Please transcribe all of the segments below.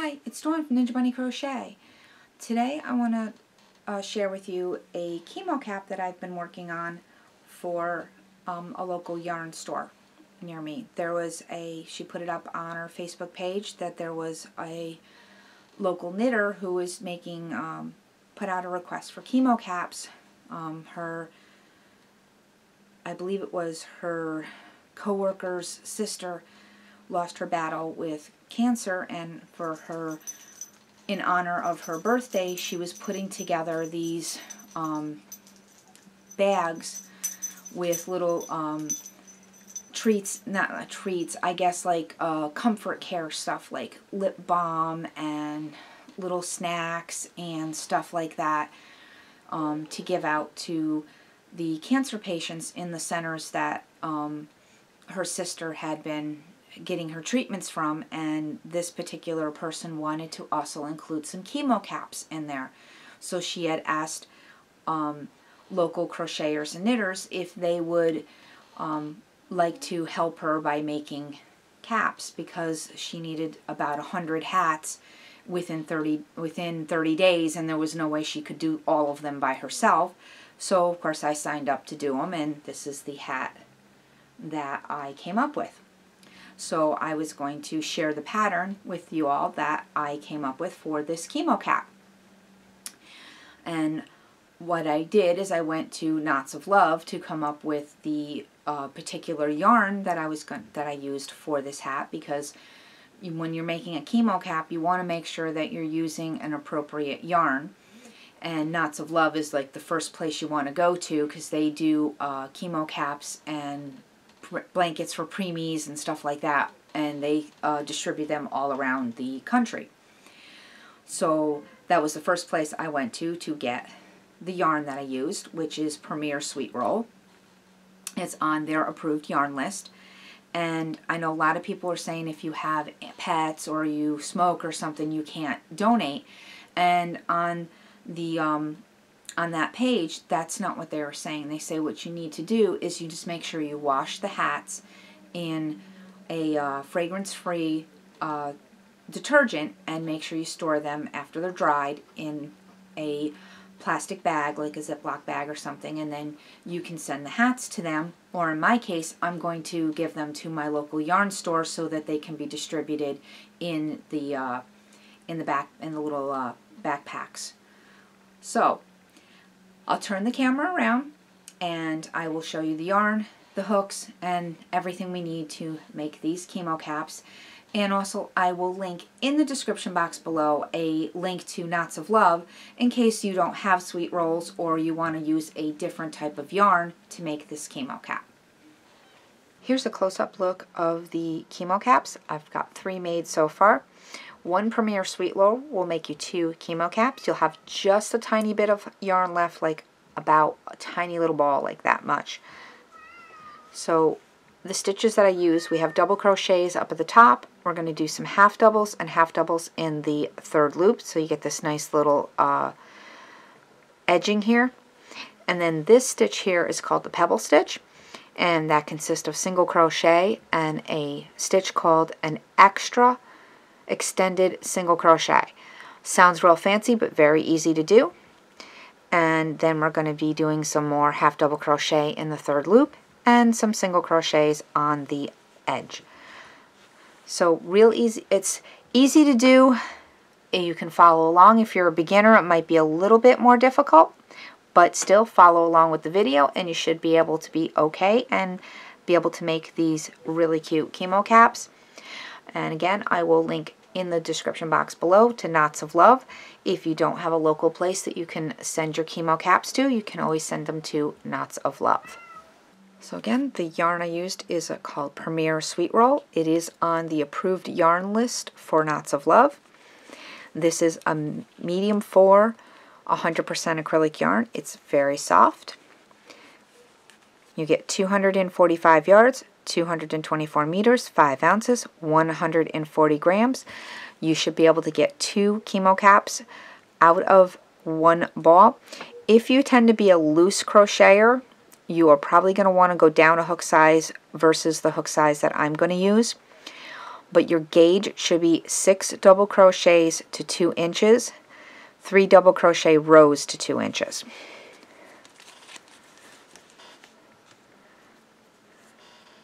Hi, it's Dawn from Ninja Bunny Crochet. Today I want to share with you a chemo cap that I've been working on for a local yarn store near me. She put it up on her Facebook page that there was a local knitter who was making, put out a request for chemo caps. I believe it was her co-worker's sister lost her battle with cancer, and in honor of her birthday, she was putting together these bags with little treats, not treats, I guess like comfort care stuff like lip balm and little snacks and stuff like that to give out to the cancer patients in the centers that her sister had been getting her treatments from, and this particular person wanted to also include some chemo caps in there. So she had asked local crocheters and knitters if they would like to help her by making caps, because she needed about 100 hats within 30 days, and there was no way she could do all of them by herself. So of course I signed up to do them, and this is the hat that I came up with. So I was going to share the pattern with you all that I came up with for this chemo cap. And what I did is I went to Knots of Love to come up with the particular yarn that I used for this hat, because when you're making a chemo cap, you want to make sure that you're using an appropriate yarn. And Knots of Love is like the first place you want to go to, because they do chemo caps and blankets for preemies and stuff like that, and they distribute them all around the country. So that was the first place I went to get the yarn that I used, which is Premier Sweet Roll. It's on their approved yarn list, and I know a lot of people are saying if you have pets or you smoke or something you can't donate, and on that page, that's not what they were saying. They say what you need to do is you just make sure you wash the hats in a fragrance-free detergent, and make sure you store them after they're dried in a plastic bag, like a Ziploc bag or something, and then you can send the hats to them. Or in my case, I'm going to give them to my local yarn store so that they can be distributed in the little backpacks. So I'll turn the camera around and I will show you the yarn, the hooks, and everything we need to make these chemo caps. And also I will link in the description box below a link to Knots of Love in case you don't have sweet rolls or you want to use a different type of yarn to make this chemo cap. Here's a close-up look of the chemo caps. I've got 3 made so far. One Premier Sweet Roll will make you 2 chemo caps. You'll have just a tiny bit of yarn left, like about a tiny little ball, like that much. So the stitches that I use, we have double crochets up at the top. We're going to do some half doubles and half doubles in the 3rd loop, so you get this nice little edging here. And then this stitch here is called the Pebble Stitch, and that consists of single crochet and a stitch called an extra extended single crochet. Sounds real fancy, but very easy to do. And then we're going to be doing some more half double crochet in the 3rd loop and some single crochets on the edge. So real easy. It's easy to do. You can follow along. If you're a beginner, it might be a little bit more difficult, but still follow along with the video and you should be able to be okay and be able to make these really cute chemo caps. And again, I will link in the description box below to Knots of Love. If you don't have a local place that you can send your chemo caps to, you can always send them to Knots of Love. So again, the yarn I used is called Premier Sweet Roll. It is on the approved yarn list for Knots of Love. This is a medium 4, 100% acrylic yarn. It's very soft. You get 245 yards, 224 meters, 5 ounces, 140 grams. You should be able to get 2 chemo caps out of 1 ball. If you tend to be a loose crocheter, you are probably going to want to go down a hook size versus the hook size that I'm going to use. but your gauge should be 6 double crochets to 2 inches, 3 double crochet rows to 2 inches.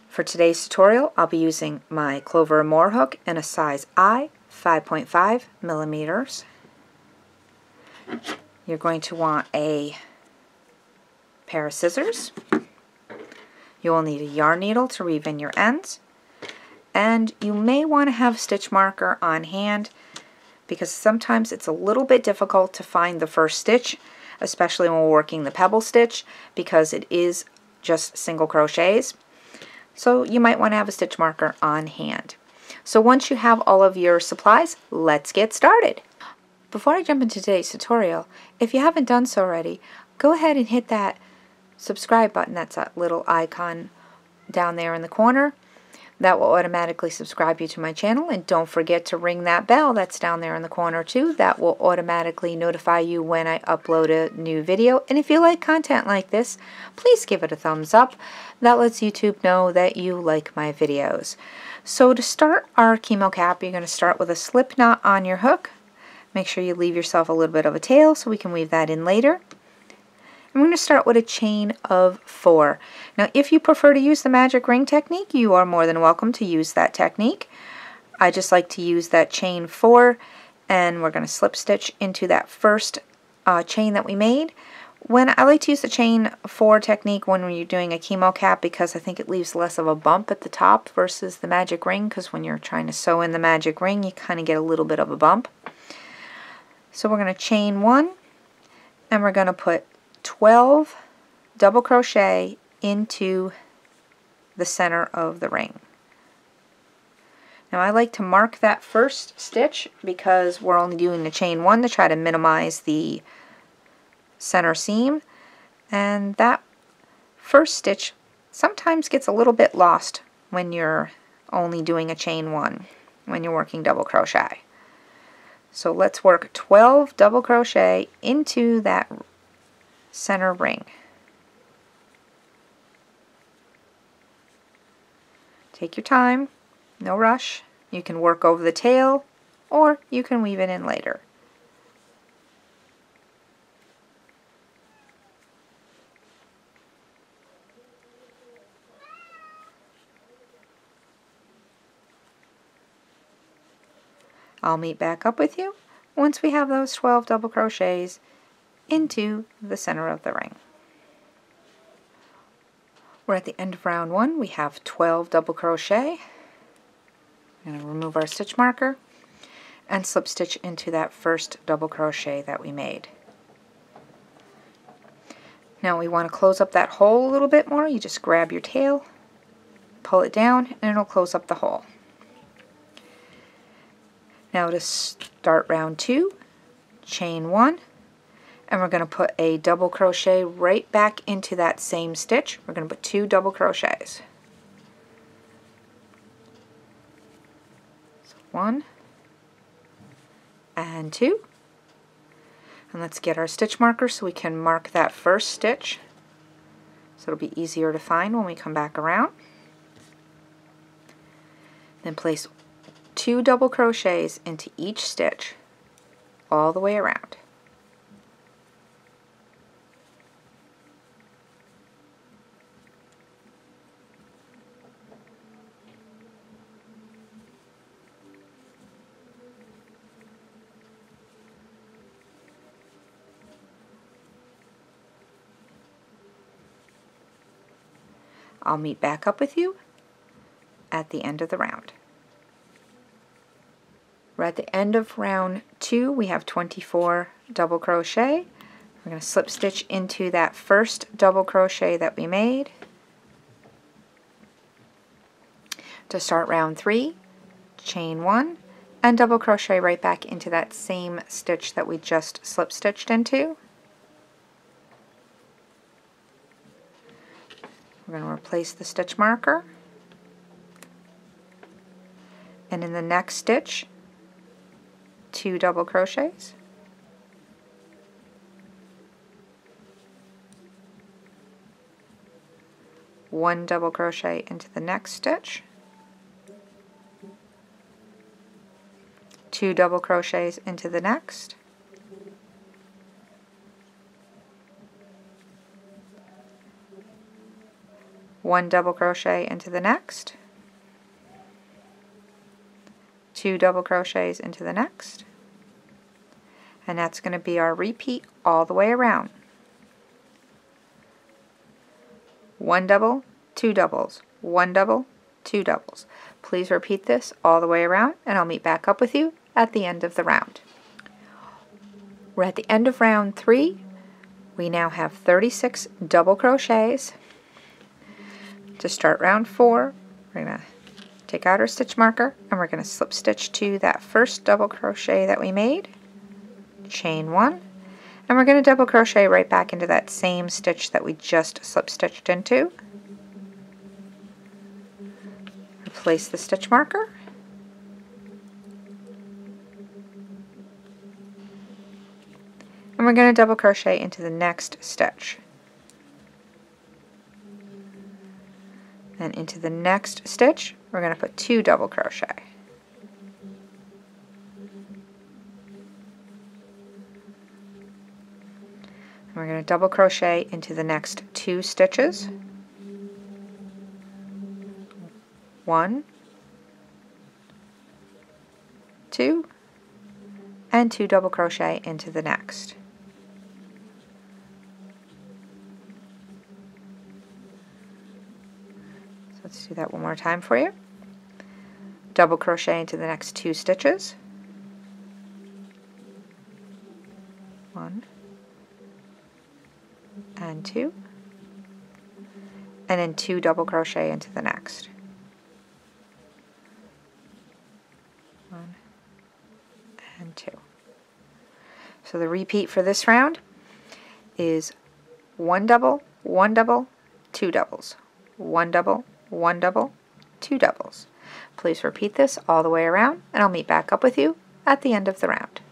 For today's tutorial, I'll be using my Clover and More hook in a size I, 5.5 millimeters. You're going to want a pair of scissors. You will need a yarn needle to weave in your ends. And you may want to have a stitch marker on hand because sometimes it's a little bit difficult to find the first stitch, especially when we're working the pebble stitch, because it is just single crochets. So you might want to have a stitch marker on hand. So once you have all of your supplies, let's get started. Before I jump into today's tutorial, if you haven't done so already, go ahead and hit that subscribe button. That's that little icon down there in the corner. That will automatically subscribe you to my channel, and don't forget to ring that bell that's down there in the corner too. That will automatically notify you when I upload a new video. And if you like content like this, please give it a thumbs up. That lets YouTube know that you like my videos. So to start our chemo cap, you're going to start with a slip knot on your hook. Make sure you leave yourself a little bit of a tail so we can weave that in later. I'm going to start with a chain of 4. Now, if you prefer to use the magic ring technique, you are more than welcome to use that technique. I just like to use that chain 4, and we're going to slip stitch into that first chain that we made. I like to use the chain 4 technique when you're doing a chemo cap because I think it leaves less of a bump at the top versus the magic ring, because when you're trying to sew in the magic ring, you kind of get a little bit of a bump. So we're going to chain 1, and we're going to put 12 double crochet into the center of the ring. Now I like to mark that first stitch because we're only doing the chain 1 to try to minimize the center seam, and that first stitch sometimes gets a little bit lost when you're only doing a chain 1 when you're working double crochet. So let's work 12 double crochet into that center ring. Take your time, no rush. You can work over the tail or you can weave it in later. I'll meet back up with you once we have those 12 double crochets into the center of the ring. We're at the end of round 1. We have 12 double crochet. I'm going to remove our stitch marker and slip stitch into that first double crochet that we made. Now we want to close up that hole a little bit more. You just grab your tail, pull it down, and it'll close up the hole. Now to start round 2, chain 1, and we're going to put a double crochet right back into that same stitch. We're going to put 2 double crochets. So 1 and 2. And let's get our stitch marker so we can mark that first stitch, so it'll be easier to find when we come back around. Then place 2 double crochets into each stitch all the way around. I'll meet back up with you at the end of the round. We're at the end of round 2. We have 24 double crochet. We're going to slip stitch into that first double crochet that we made. To start round 3, chain 1 and double crochet right back into that same stitch that we just slip stitched into. We're going to replace the stitch marker, and in the next stitch 2 double crochets, one double crochet into the next stitch, 2 double crochets into the next, one double crochet into the next, 2 double crochets into the next, and that's going to be our repeat all the way around. 1 double, 2 doubles, 1 double, 2 doubles. Please repeat this all the way around, and I'll meet back up with you at the end of the round. We're at the end of round 3. We now have 36 double crochets. To start round 4, we're going to take out our stitch marker, and we're going to slip stitch to that first double crochet that we made, chain 1, and we're going to double crochet right back into that same stitch that we just slip stitched into. Replace the stitch marker, and we're going to double crochet into the next stitch. And into the next stitch, we're going to put 2 double crochet. And we're going to double crochet into the next 2 stitches. 1, 2, and 2 double crochet into the next. So let's do that one more time for you. Double crochet into the next 2 stitches. 1 and 2, and then 2 double crochet into the next. 1 and 2. So the repeat for this round is 1 double, 1 double, 2 doubles, 1 double, 1 double, 2 doubles. Please repeat this all the way around, and I'll meet back up with you at the end of the round.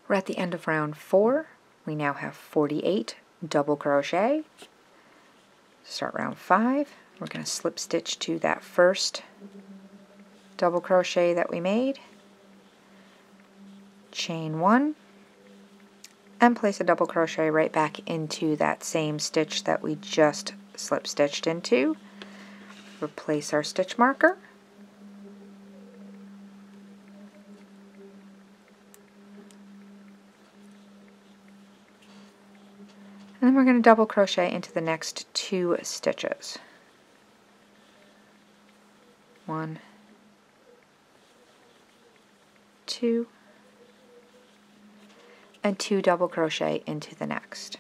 We're at the end of round 4. We now have 48 double crochet. Start round 5. We're going to slip stitch to that first double crochet that we made, chain 1, and place a double crochet right back into that same stitch that we just slip stitched into. Replace our stitch marker, and then we're going to double crochet into the next 2 stitches. 1, 2, and 2 double crochet into the next.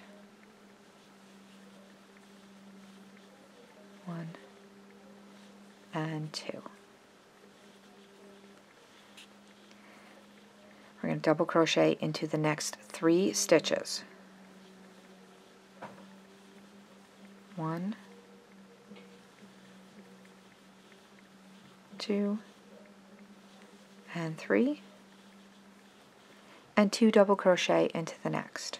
1 and 2. We're going to double crochet into the next 3 stitches. 1, 2, and 3, and 2 double crochet into the next.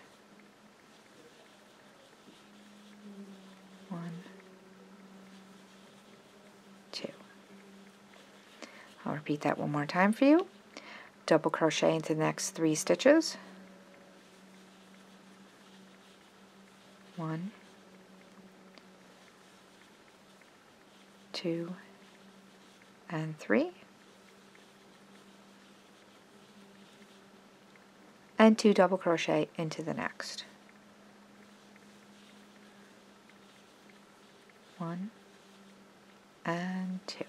1, 2. I'll repeat that one more time for you. Double crochet into the next 3 stitches. 1, 2, and 3, and 2 double crochet into the next. 1 and 2.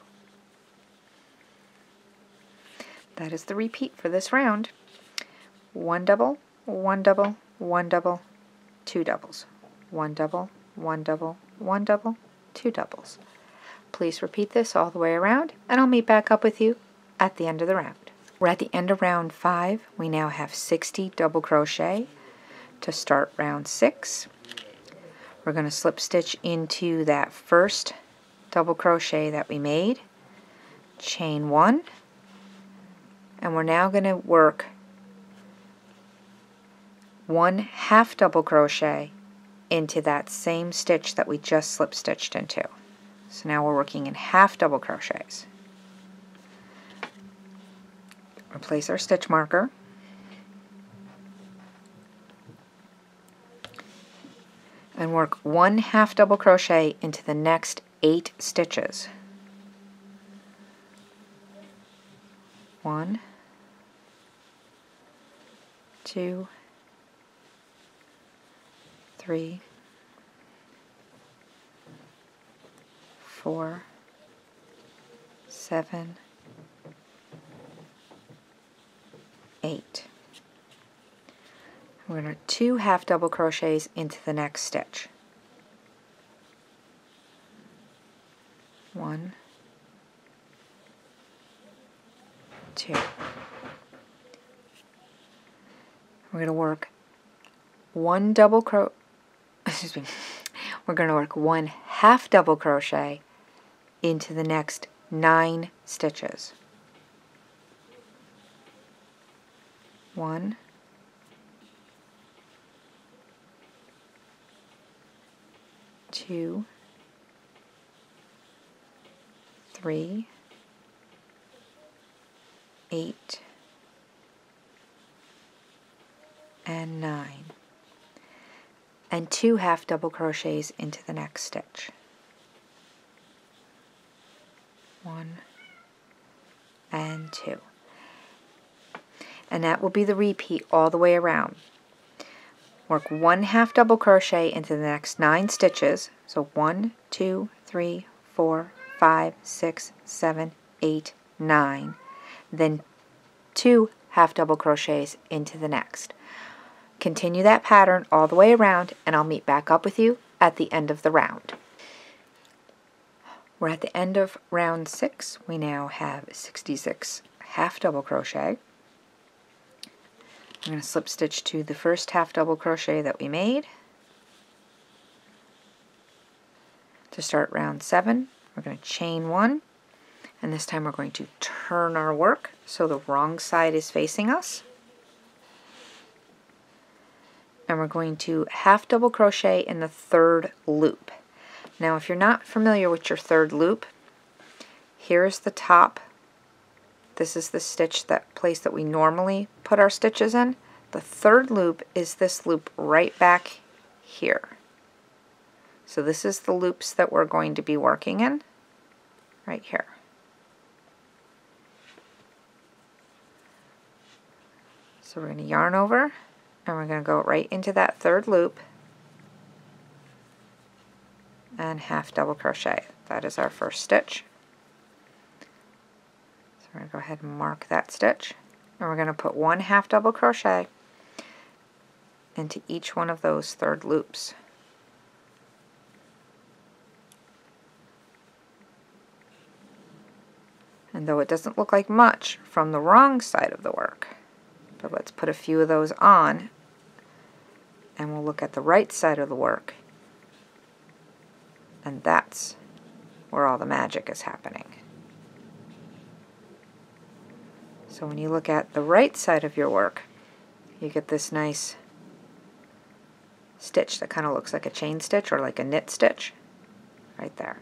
That is the repeat for this round. 1 double, 1 double, 1 double, 2 doubles. 1 double, 1 double, 1 double, 2 doubles. Please repeat this all the way around, and I'll meet back up with you at the end of the round. We're at the end of round 5. We now have 60 double crochet. To start round 6, we're going to slip stitch into that first double crochet that we made, chain 1, and we're now going to work 1 half double crochet into that same stitch that we just slip stitched into. So now we're working in half double crochets. We'll place our stitch marker. And work 1 half double crochet into the next 8 stitches. 1, 2, 3, 4, 7, 8. We're going to 2 half double crochets into the next stitch. 1, 2. We're going to work 1 double excuse me. We're going to work 1 half double crochet into the next 9 stitches. 1, 2, 3, 8, and 9, and 2 half double crochets into the next stitch. 1 and 2. And that will be the repeat all the way around. Work 1 half double crochet into the next 9 stitches. So 1, 2, 3, 4, 5, 6, 7, 8, 9. Then 2 half double crochets into the next. Continue that pattern all the way around, and I'll meet back up with you at the end of the round. We're at the end of round 6. We now have 66 half double crochet. I'm going to slip stitch to the first half double crochet that we made. To start round 7, we're going to chain 1, and this time we're going to turn our work so the wrong side is facing us. And we're going to half double crochet in the 3rd loop. Now if you're not familiar with your 3rd loop, here's the top. This is the stitch, that place that we normally put our stitches in. The 3rd loop is this loop right back here. So this is the loops that we're going to be working in, right here. So we're going to yarn over, and we're going to go right into that 3rd loop and half double crochet. That is our first stitch. So we're going to go ahead and mark that stitch, and we're going to put 1 half double crochet into each one of those 3rd loops. And though it doesn't look like much from the wrong side of the work, but let's put a few of those on, and we'll look at the right side of the work, and that's where all the magic is happening. So when you look at the right side of your work, you get this nice stitch that kind of looks like a chain stitch or like a knit stitch right there.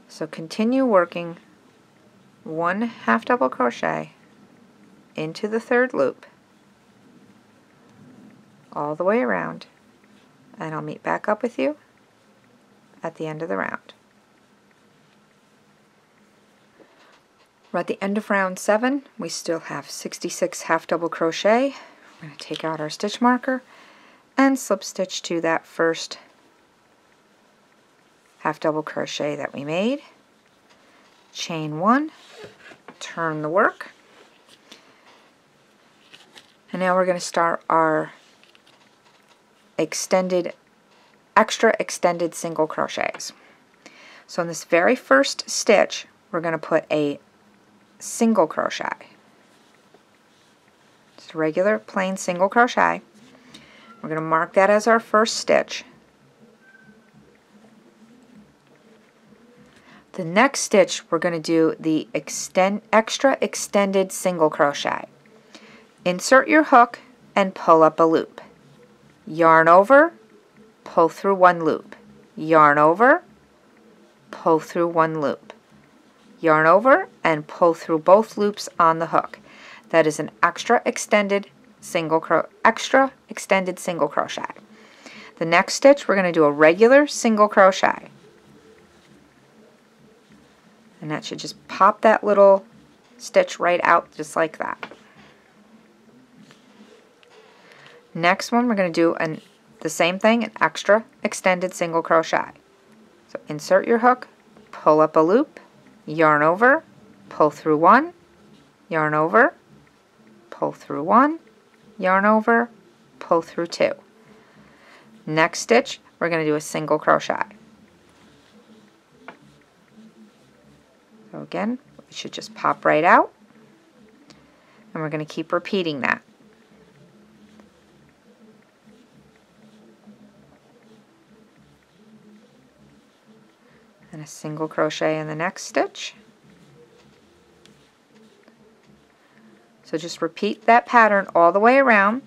So continue working 1 half double crochet into the 3rd loop all the way around, and I'll meet back up with you at the end of the round. We're at the end of round 7. We still have 66 half double crochet. We're going to take out our stitch marker and slip stitch to that first half double crochet that we made. Chain 1, turn the work, and now we're going to start our extra extended single crochets. So in this very first stitch, we're going to put a single crochet, just a regular plain single crochet. We're going to mark that as our first stitch. The next stitch, we're going to do the extra extended single crochet. Insert your hook and pull up a loop. Yarn over, pull through 1 loop. Yarn over, pull through 1 loop. yarn over, and pull through both loops on the hook. That is an extra extended single crochet. The next stitch, we're going to do a regular single crochet. And that should just pop that little stitch right out just like that. Next one, we're going to do the same thing, an extra extended single crochet. So insert your hook, pull up a loop, yarn over, pull through one, yarn over, pull through one, yarn over, pull through two. Next stitch, we're going to do a single crochet. So again, it should just pop right out, and we're going to keep repeating that. And a single crochet in the next stitch. So just repeat that pattern all the way around.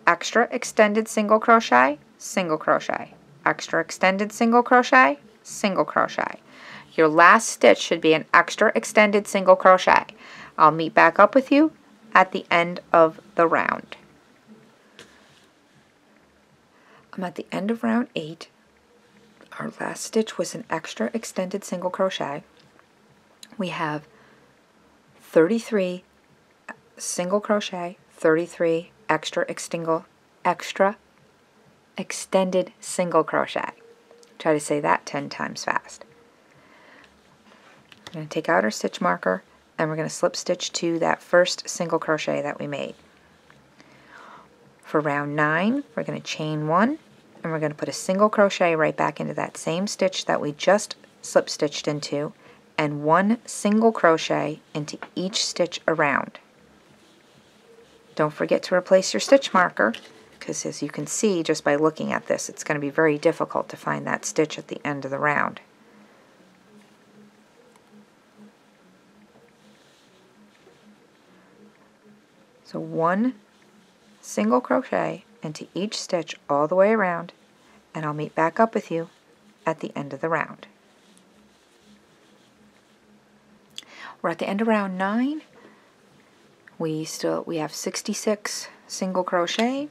Extra extended single crochet, single crochet. Extra extended single crochet, single crochet. Your last stitch should be an extra extended single crochet. I'll meet back up with you at the end of the round. I'm at the end of round 8. Our last stitch was an extra extended single crochet. We have 33 single crochet, 33 extra extended single crochet. Try to say that 10 times fast. We're going to take out our stitch marker, and we're going to slip stitch to that first single crochet that we made. For round 9, we're going to chain 1, and we're going to put a single crochet right back into that same stitch that we just slip stitched into, and 1 single crochet into each stitch around. Don't forget to replace your stitch marker, because as you can see just by looking at this, it's going to be very difficult to find that stitch at the end of the round. So 1 single crochet into each stitch all the way around, and I'll meet back up with you at the end of the round. We're at the end of round 9. We have 66 single crochet.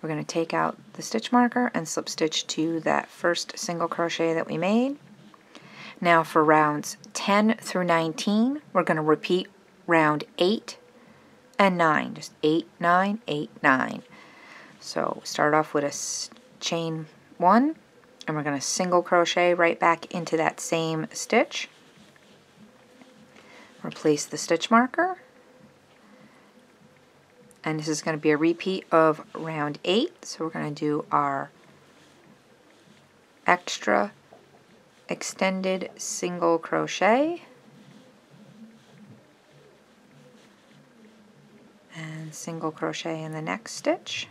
We're going to take out the stitch marker and slip stitch to that first single crochet that we made. Now for rounds 10 through 19, we're going to repeat round 8 and 9, just 8, 9, 8, 9. So start off with a chain 1, and we're going to single crochet right back into that same stitch. Replace the stitch marker, and this is going to be a repeat of round 8. So we're going to do our extra extended single crochet and single crochet in the next stitch.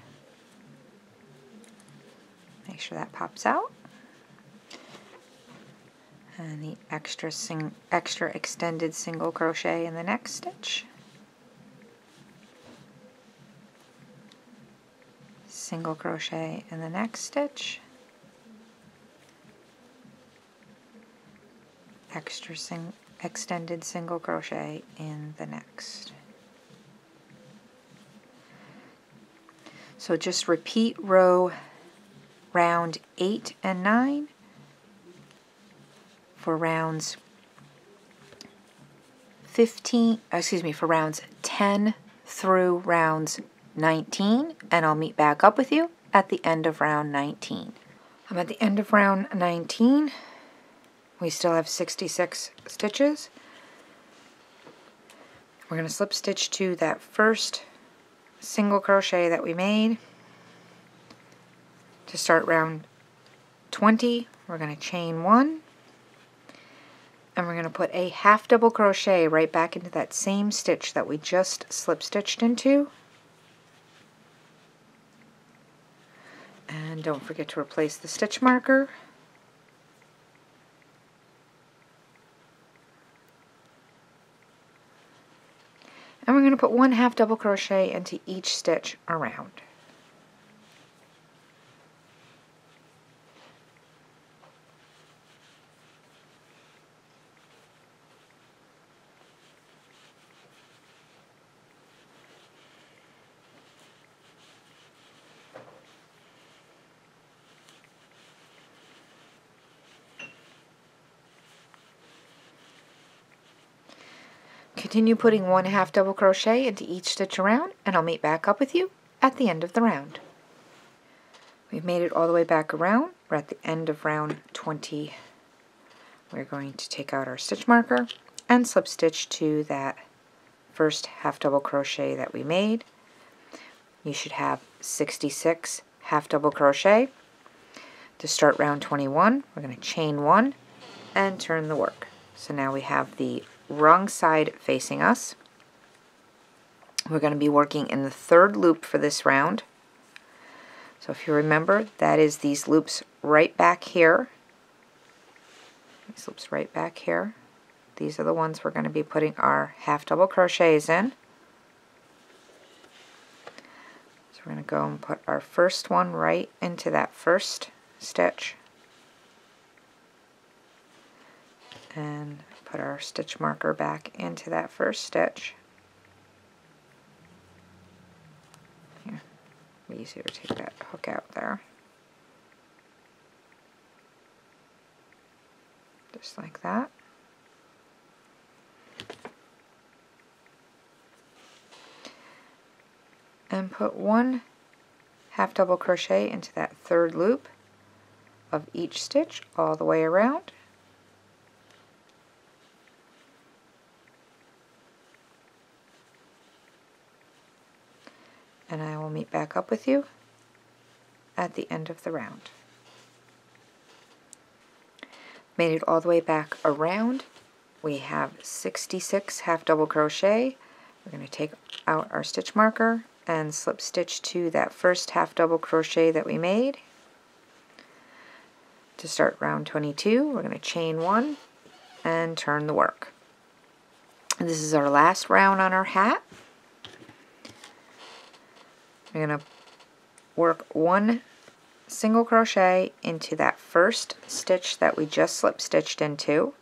Make sure that pops out. And the extra extended single crochet in the next stitch. Single crochet in the next stitch. Extended single crochet in the next. So just repeat round 8 and 9 for rounds for rounds 10 through rounds 19, and I'll meet back up with you at the end of round 19. I'm at the end of round 19. We still have 66 stitches. We're going to slip stitch to that first single crochet that we made. To start round 20, we're going to chain 1, and we're going to put a half double crochet right back into that same stitch that we just slip stitched into. And don't forget to replace the stitch marker. And we're going to put 1 half double crochet into each stitch around. Continue putting 1 half double crochet into each stitch around, and I'll meet back up with you at the end of the round. We've made it all the way back around. We're at the end of round 20. We're going to take out our stitch marker and slip stitch to that first half double crochet that we made. You should have 66 half double crochet. To start round 21, we're going to chain 1 and turn the work. So now we have the wrong side facing us. We're going to be working in the 3rd loop for this round. So if you remember, that is these loops right back here. These loops right back here. These are the ones we're going to be putting our half double crochets in. So we're going to go and put our first one right into that first stitch. And put our stitch marker back into that first stitch. Here, it'll be easier to take that hook out there. Just like that. And put 1 half double crochet into that 3rd loop of each stitch all the way around. And I will meet back up with you at the end of the round. Made it all the way back around. We have 66 half double crochet. We're going to take out our stitch marker and slip stitch to that first half double crochet that we made. To start round 22, we're going to chain 1 and turn the work. And this is our last round on our hat. We're going to work 1 single crochet into that first stitch that we just slip stitched into,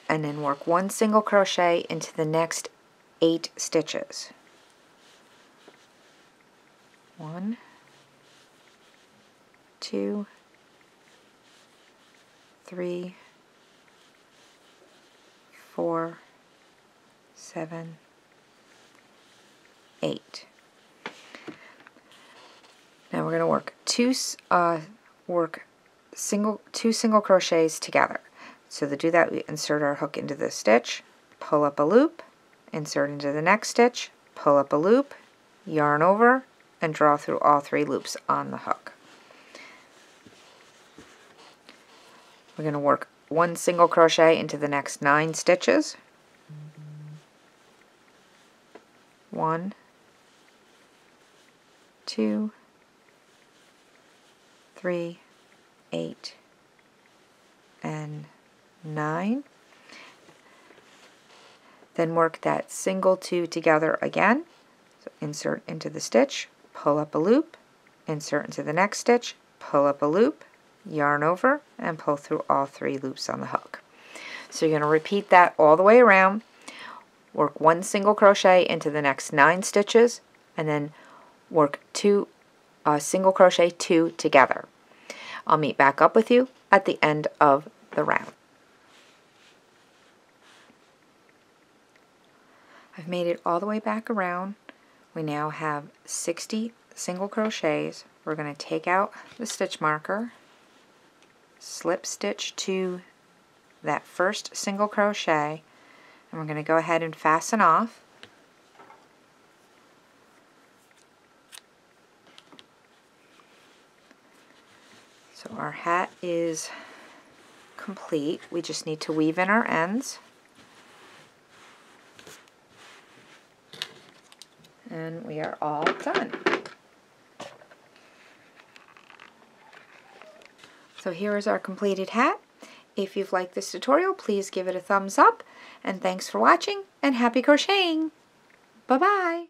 and then work 1 single crochet into the next 8 stitches. 1, 2, 3, 4, 7, 8. Now we're going to work two single crochets together. So to do that, we insert our hook into the stitch, pull up a loop, insert into the next stitch, pull up a loop, yarn over, and draw through all 3 loops on the hook. We're going to work 1 single crochet into the next 9 stitches. 1, 2, 3, 8, and 9. Then work that single 2 together again. So insert into the stitch, pull up a loop, insert into the next stitch, pull up a loop, yarn over, and pull through all 3 loops on the hook. So you're going to repeat that all the way around. Work 1 single crochet into the next 9 stitches, and then work 2 single crochet 2 together. I'll meet back up with you at the end of the round. I've made it all the way back around. We now have 60 single crochets. We're going to take out the stitch marker, slip stitch to that first single crochet, and we're going to go ahead and fasten off. So our hat is complete. We just need to weave in our ends. And we are all done. So here is our completed hat. If you've liked this tutorial, please give it a thumbs up. And thanks for watching, and happy crocheting! Bye-bye!